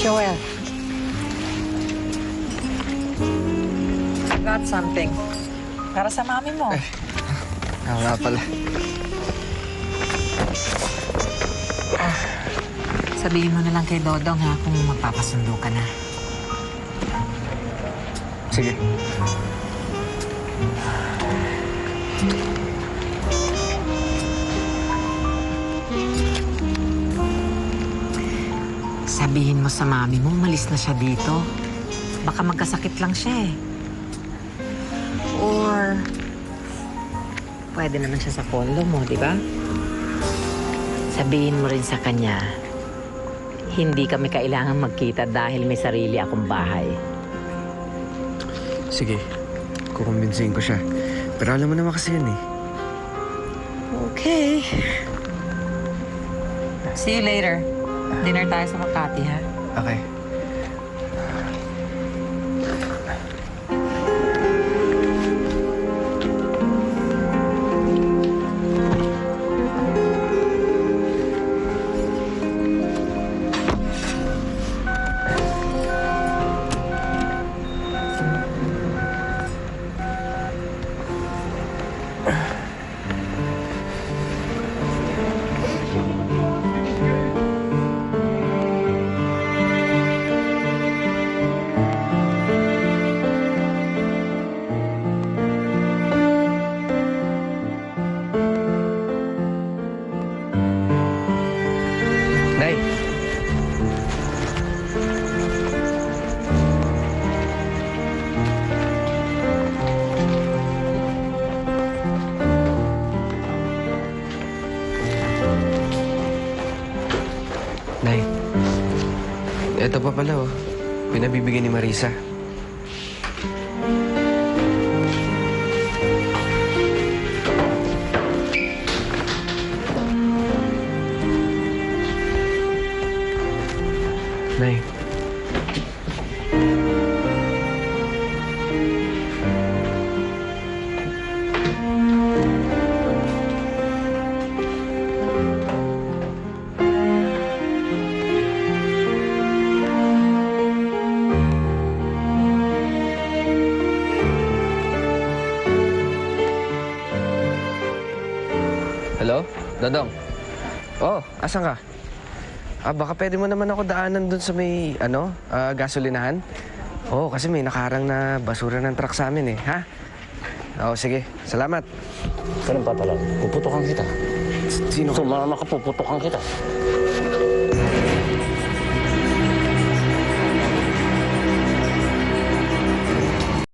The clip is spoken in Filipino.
Joel. I got something. Para sa mami mo. Nga pala. Sabihin mo na lang kay Dodong ha kung magpapasundo ka na. Sige. Sabihin mo sa mami mo, umalis na siya dito. Baka magkasakit lang siya eh. Or, pwede naman siya sa condo mo, di ba? Sabihin mo rin sa kanya, hindi kami kailangan magkita dahil may sarili akong bahay. Sige. Kukumbinsihin ko siya. Pero alam mo naman kasi yun eh. Okay. See you later. Dinner tayo sa Makati, ha? Okay. Nay. Nay. Ito pa pala oh. Pinabibigyan ni Marisa. Nay. Hello? Dodong? Oh, asan ka? Baka pwede mo naman ako daanan dun sa may, gasolinahan? Oo, kasi may nakaharang na basura ng truck sa amin eh, ha? Oo, sige. Salamat. Ganun pa pala. Puputokan kita. Sino ka? Sumama ka, puputokan kita.